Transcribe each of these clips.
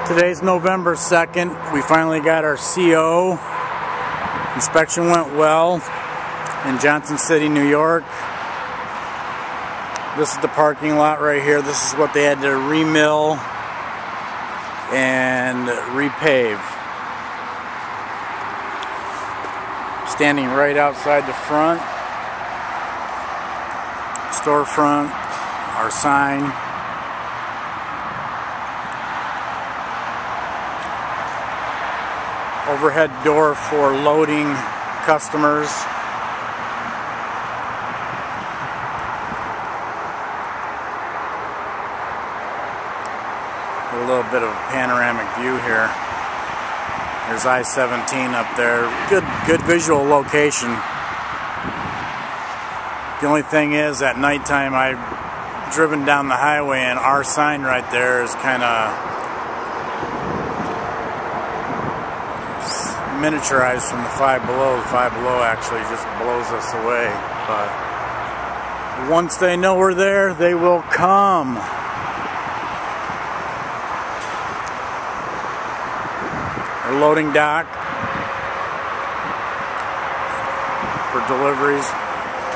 Today's November 2nd. We finally got our CO. Inspection went well in Johnson City, New York. This is the parking lot right here. This is what they had to remill and repave. Standing right outside the front. Storefront, our sign. Overhead door for loading customers. A little bit of a panoramic view here. There's I-17 up there. Good visual location. The only thing is, at nighttime I've driven down the highway and our sign right there is kind of miniaturized from the Five Below. The Five Below actually just blows us away. But once they know we're there, they will come. Our loading dock for deliveries.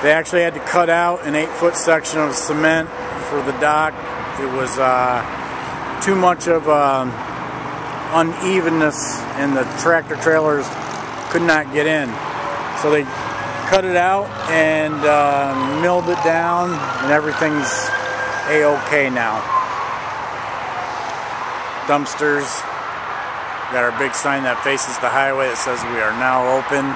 They actually had to cut out an 8-foot section of cement for the dock. It was too much of unevenness, and the tractor trailers could not get in. So they cut it out and milled it down, and everything's A-OK now. Dumpsters. Got our big sign that faces the highway that says we are now open.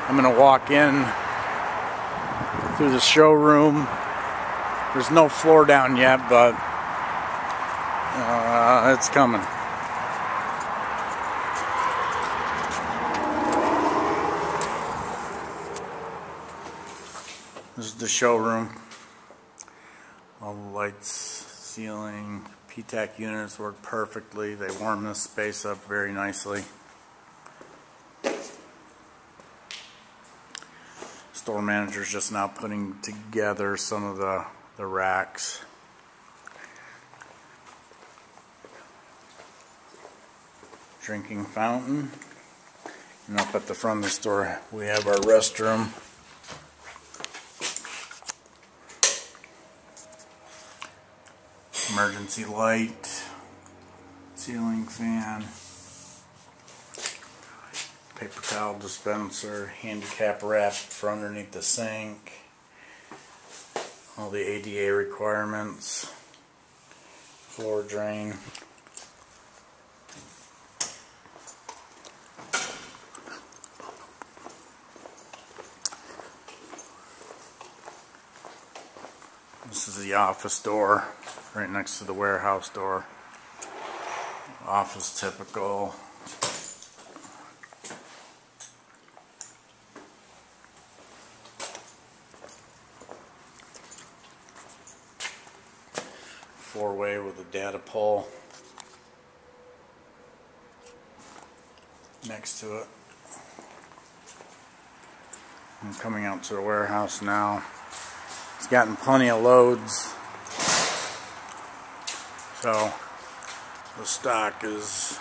I'm going to walk in through the showroom. There's no floor down yet, but it's coming. This is the showroom. All the lights, ceiling, PTAC units work perfectly. They warm this space up very nicely. Store manager's just now putting together some of the racks. Drinking fountain. And up at the front of the store we have our restroom. Emergency light. Ceiling fan. Paper towel dispenser, handicap rack for underneath the sink, all the ADA requirements, floor drain. This is the office door, right next to the warehouse door. Office typical. Four-way with a data pole next to it. I'm coming out to the warehouse now. It's gotten plenty of loads, so the stock is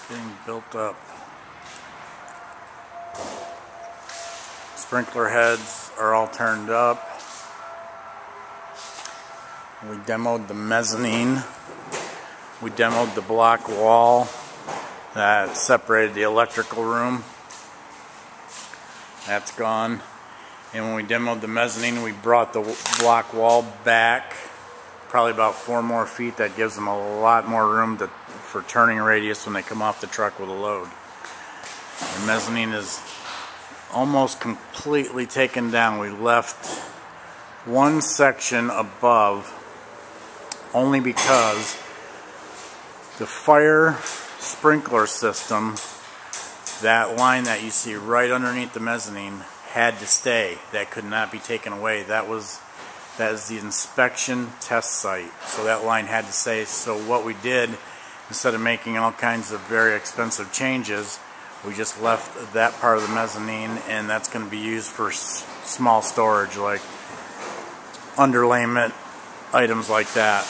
getting built up. Sprinkler heads are all turned up. We demoed the mezzanine. We demoed the block wall that separated the electrical room. That's gone. And when we demoed the mezzanine, we brought the block wall back probably about 4 more feet. That gives them a lot more room for turning radius when they come off the truck with a load. The mezzanine is almost completely taken down. We left one section above only because the fire sprinkler system, that line that you see right underneath the mezzanine, had to stay. That could not be taken away. That is the inspection test site. So that line had to stay. So what we did, instead of making all kinds of very expensive changes, we just left that part of the mezzanine, and that's going to be used for small storage like underlayment, items like that.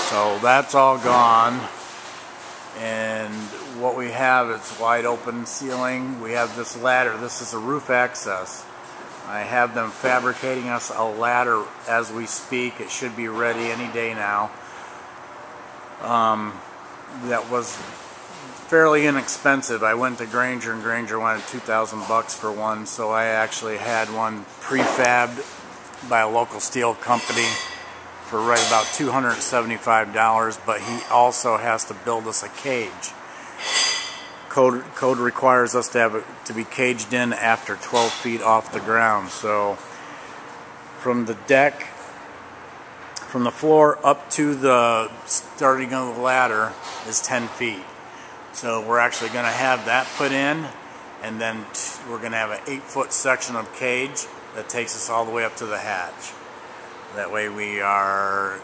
So that's all gone, and what we have is wide open ceiling. We have this ladder. This is a roof access. I have them fabricating us a ladder as we speak. It should be ready any day now. That was fairly inexpensive. I went to Grainger, and Grainger wanted $2,000 for one, so I actually had one prefabbed by a local steel company for right about $275, but he also has to build us a cage. Code requires us to have it to be caged in after 12 feet off the ground. So from the deck, from the floor up to the starting of the ladder is 10 feet. So we're actually going to have that put in, and then we're going to have an 8-foot section of cage that takes us all the way up to the hatch. That way we are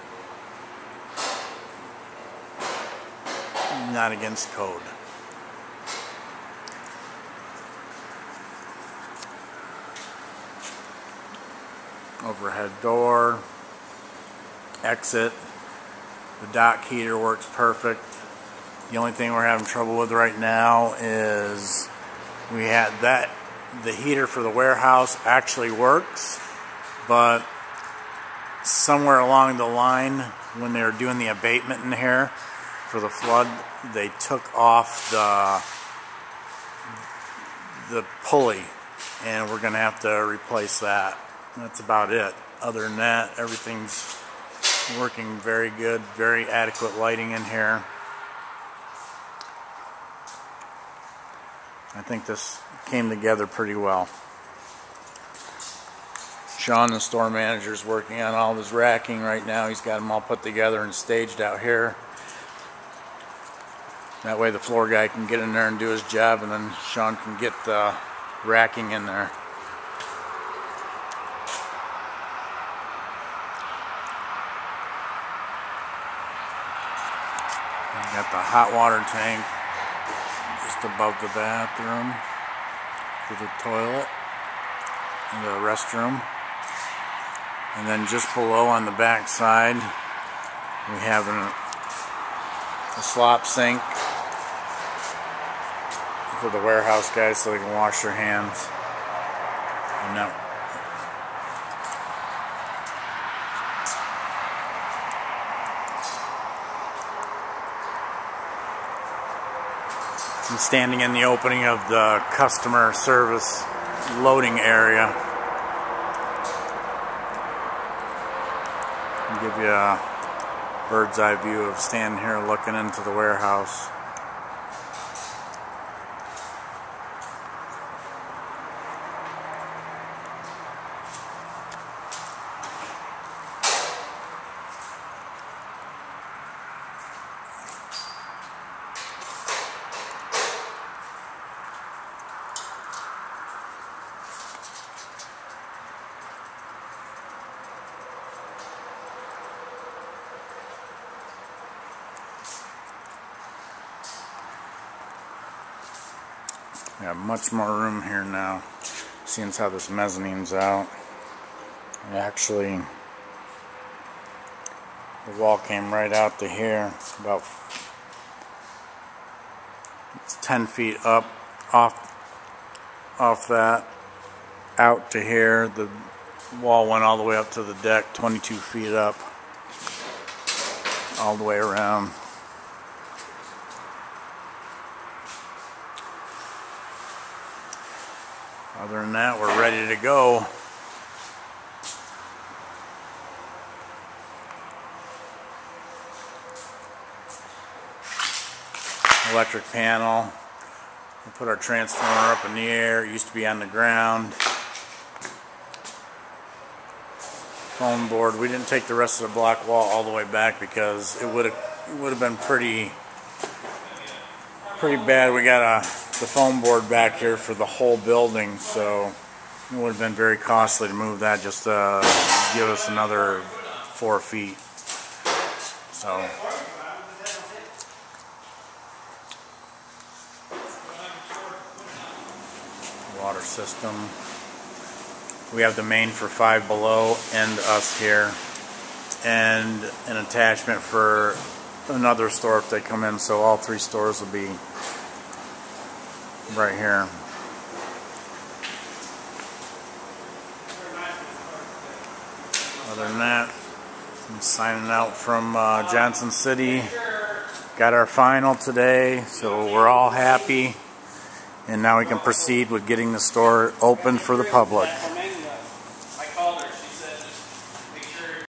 not against code. Overhead door, exit. The dock heater works perfect. The only thing we're having trouble with right now is we had that the heater for the warehouse actually works, but somewhere along the line when they were doing the abatement in here for the flood, they took off the pulley, and we're going to have to replace that. That's about it. Other than that, everything's working very good. Very adequate lighting in here. I think this came together pretty well. Sean, the store manager, is working on all his racking right now. He's got them all put together and staged out here. That way the floor guy can get in there and do his job, and then Sean can get the racking in there. Got the hot water tank just above the bathroom for the toilet and the restroom. And then just below on the back side, we have a slop sink for the warehouse guys so they can wash their hands. And now, I'm standing in the opening of the customer service loading area. I'll give you a bird's eye view of standing here looking into the warehouse. We have much more room here now, seeing how this mezzanine's out. Actually, the wall came right out to here, about it's 10 feet up off that, out to here. The wall went all the way up to the deck, 22 feet up, all the way around. Other than that, we're ready to go. Electric panel. We put our transformer up in the air. It used to be on the ground. Foam board. We didn't take the rest of the block wall all the way back because it would have been pretty bad. We got the foam board back here for the whole building, so it would have been very costly to move that just to give us another 4 feet. So water system, We have the main for Five Below and us here, and an attachment for another store if they come in, so all 3 stores will be right here. Other than that, I'm signing out from Johnson City. Got our final today, so we're all happy, and now we can proceed with getting the store open for the public.